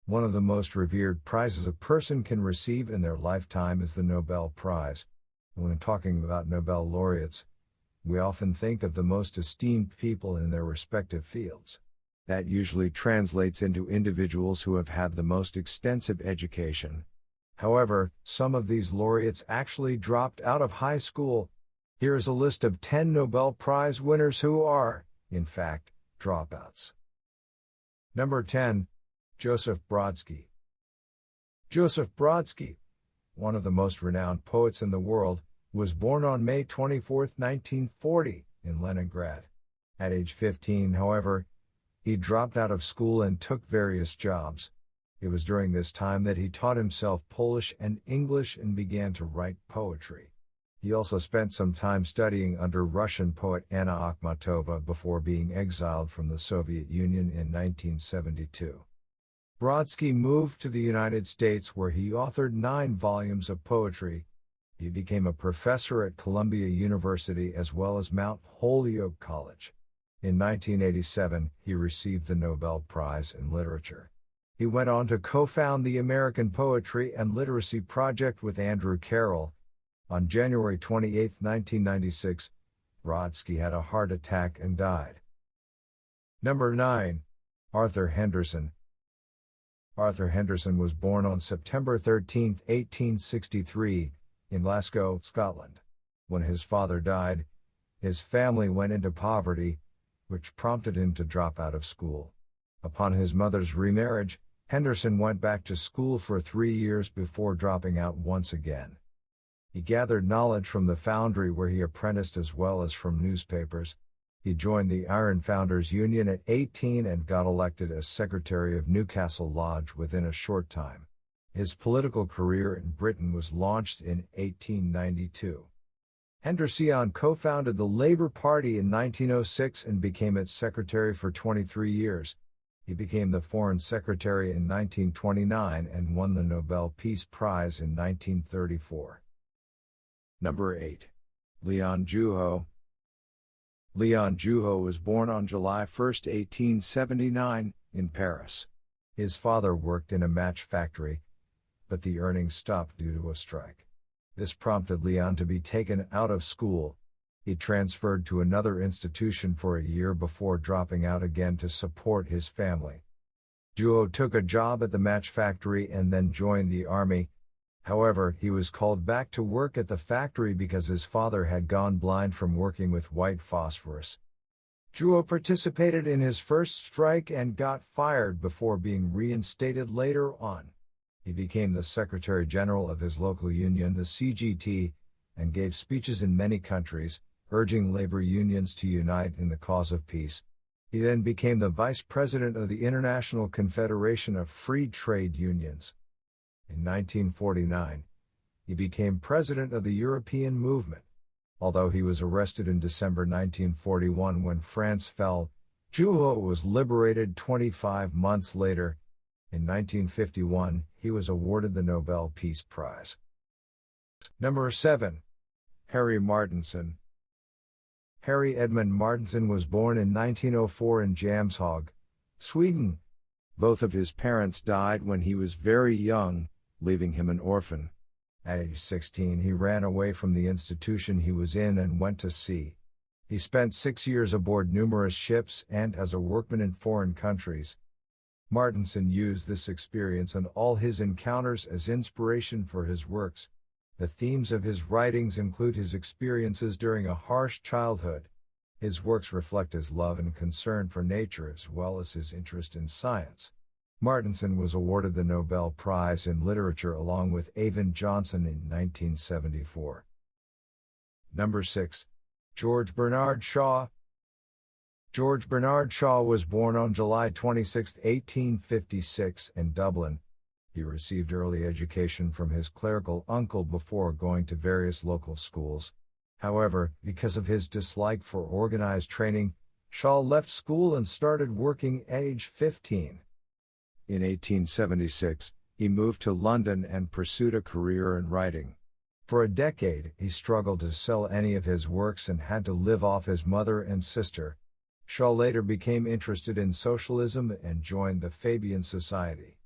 One of the most revered prizes a person can receive in their lifetime is the Nobel Prize. When talking about Nobel Laureates, we often think of the most esteemed people in their respective fields. That usually translates into individuals who have had the most extensive education. However, some of these laureates actually dropped out of high school. Here is a list of 10 Nobel Prize winners who are, in fact, dropouts. Number 10. Joseph Brodsky. Joseph Brodsky, one of the most renowned poets in the world, was born on May 24, 1940, in Leningrad. At age 15, however, he dropped out of school and took various jobs. It was during this time that he taught himself Polish and English and began to write poetry. He also spent some time studying under Russian poet Anna Akhmatova before being exiled from the Soviet Union in 1972. Brodsky moved to the United States where he authored 9 volumes of poetry. He became a professor at Columbia University as well as Mount Holyoke College. In 1987, he received the Nobel Prize in Literature. He went on to co-found the American Poetry and Literacy Project with Andrew Carroll. On January 28, 1996, Brodsky had a heart attack and died. Number 9. Arthur Henderson. Arthur Henderson was born on September 13, 1863, in Glasgow, Scotland. When his father died, his family went into poverty, which prompted him to drop out of school. Upon his mother's remarriage, Henderson went back to school for 3 years before dropping out once again. He gathered knowledge from the foundry where he apprenticed as well as from newspapers. He joined the Iron Founders Union at 18 and got elected as Secretary of Newcastle Lodge within a short time. His political career in Britain was launched in 1892. Henderson co-founded the Labour Party in 1906 and became its secretary for 23 years. He became the Foreign Secretary in 1929 and won the Nobel Peace Prize in 1934. Number 8. Leon Juho. Leon Juho was born on July 1, 1879, in Paris. His father worked in a match factory, but the earnings stopped due to a strike. This prompted Leon to be taken out of school. He transferred to another institution for a year before dropping out again to support his family. Juho took a job at the match factory and then joined the army. However, he was called back to work at the factory because his father had gone blind from working with white phosphorus. Juho participated in his first strike and got fired before being reinstated later on. He became the Secretary General of his local union, the CGT, and gave speeches in many countries, urging labor unions to unite in the cause of peace. He then became the Vice President of the International Confederation of Free Trade Unions. In 1949, he became President of the European Movement. Although he was arrested in December 1941 when France fell, Juho was liberated 25 months later. In 1951, he was awarded the Nobel Peace Prize. Number 7. Harry Martinson. Harry Edmund Martinson was born in 1904 in Jamshög, Sweden. Both of his parents died when he was very young, leaving him an orphan. At age 16 he ran away from the institution he was in and went to sea. He spent 6 years aboard numerous ships and as a workman in foreign countries. Martinson used this experience and all his encounters as inspiration for his works. The themes of his writings include his experiences during a harsh childhood. His works reflect his love and concern for nature as well as his interest in science. Martinson was awarded the Nobel Prize in Literature along with Avon Johnson in 1974. Number 6. George Bernard Shaw. George Bernard Shaw was born on July 26, 1856, in Dublin. He received early education from his clerical uncle before going to various local schools. However, because of his dislike for organized training, Shaw left school and started working at age 15. In 1876, he moved to London and pursued a career in writing. For a decade, he struggled to sell any of his works and had to live off his mother and sister. Shaw later became interested in socialism and joined the Fabian Society.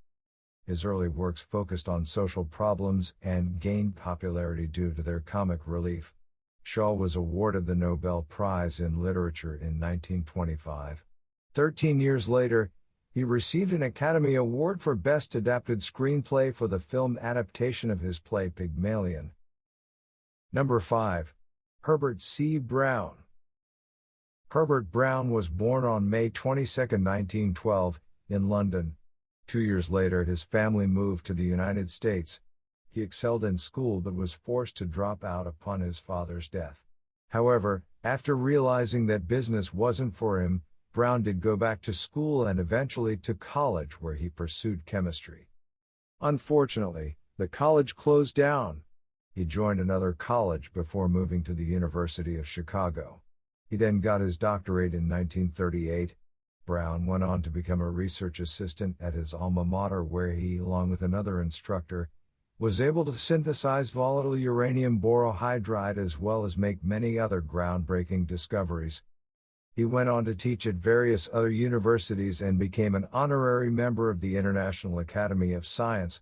His early works focused on social problems and gained popularity due to their comic relief. Shaw was awarded the Nobel Prize in Literature in 1925. 13 years later, he received an Academy Award for Best Adapted Screenplay for the film adaptation of his play Pygmalion. Number 5. Herbert C. Brown. Herbert Brown was born on May 22, 1912, in London. 2 years later, his family moved to the United States. He excelled in school but was forced to drop out upon his father's death. However, after realizing that business wasn't for him, Brown did go back to school and eventually to college where he pursued chemistry. Unfortunately, the college closed down. He joined another college before moving to the University of Chicago. He then got his doctorate in 1938. Brown went on to become a research assistant at his alma mater where he, along with another instructor, was able to synthesize volatile uranium borohydride as well as make many other groundbreaking discoveries. He went on to teach at various other universities and became an honorary member of the International Academy of Science.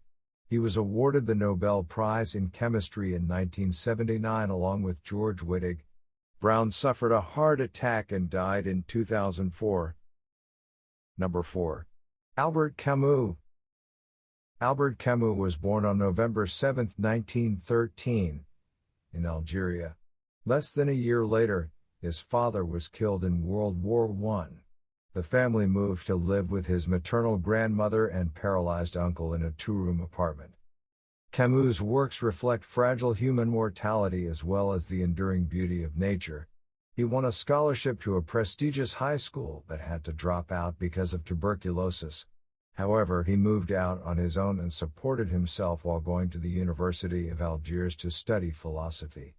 He was awarded the Nobel Prize in Chemistry in 1979 along with George Wittig. Brown suffered a heart attack and died in 2004. Number 4. Albert Camus. Albert Camus was born on November 7, 1913, in Algeria. Less than a year later, his father was killed in World War I. The family moved to live with his maternal grandmother and paralyzed uncle in a two-room apartment. Camus' works reflect fragile human mortality as well as the enduring beauty of nature. He won a scholarship to a prestigious high school but had to drop out because of tuberculosis. However, he moved out on his own and supported himself while going to the University of Algiers to study philosophy.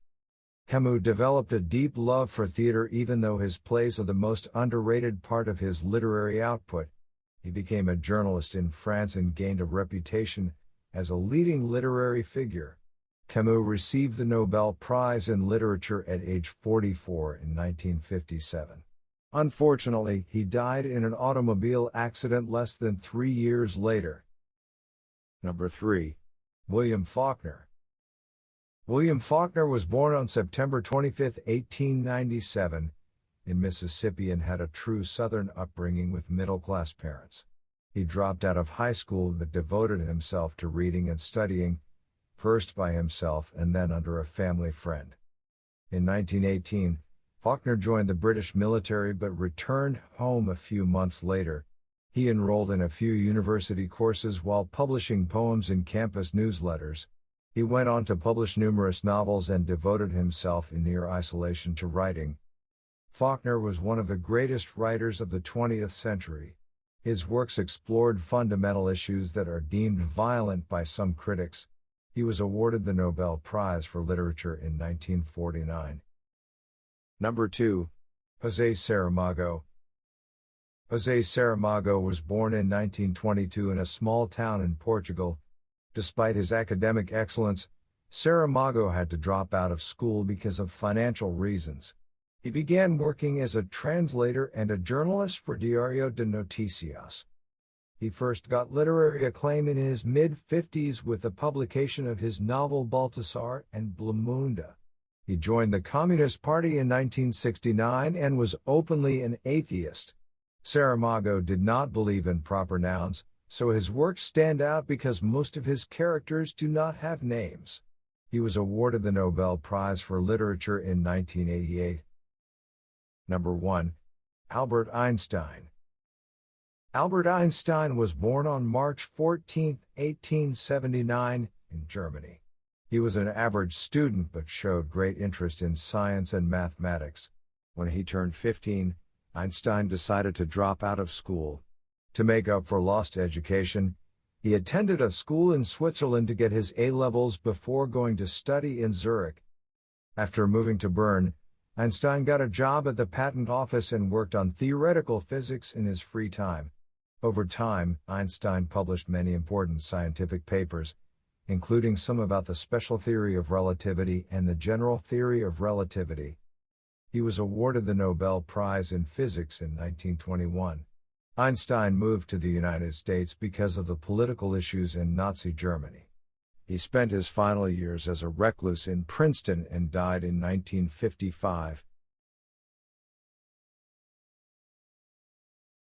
Camus developed a deep love for theater even though his plays are the most underrated part of his literary output. He became a journalist in France and gained a reputation as a leading literary figure. Camus received the Nobel Prize in Literature at age 44 in 1957. Unfortunately, he died in an automobile accident less than 3 years later. Number 3. William Faulkner. William Faulkner was born on September 25, 1897, in Mississippi and had a true Southern upbringing with middle-class parents. He dropped out of high school but devoted himself to reading and studying, first by himself and then under a family friend. In 1918, Faulkner joined the British military but returned home a few months later. He enrolled in a few university courses while publishing poems in campus newsletters. He went on to publish numerous novels and devoted himself in near isolation to writing. Faulkner was one of the greatest writers of the 20th century. His works explored fundamental issues that are deemed violent by some critics. He was awarded the Nobel Prize for Literature in 1949. Number 2. José Saramago. José Saramago was born in 1922 in a small town in Portugal. Despite his academic excellence, Saramago had to drop out of school because of financial reasons. He began working as a translator and a journalist for Diario de Noticias. He first got literary acclaim in his mid-50s with the publication of his novel Baltasar and Blamunda. He joined the Communist Party in 1969 and was openly an atheist. Saramago did not believe in proper nouns, so his works stand out because most of his characters do not have names. He was awarded the Nobel Prize for Literature in 1988. Number 1. Albert Einstein. Albert Einstein was born on March 14, 1879, in Germany. He was an average student but showed great interest in science and mathematics. When he turned 15, Einstein decided to drop out of school. To make up for lost education, he attended a school in Switzerland to get his A-levels before going to study in Zurich. After moving to Bern, Einstein got a job at the patent office and worked on theoretical physics in his free time. Over time, Einstein published many important scientific papers, including some about the special theory of relativity and the general theory of relativity. He was awarded the Nobel Prize in Physics in 1921. Einstein moved to the United States because of the political issues in Nazi Germany. He spent his final years as a recluse in Princeton and died in 1955,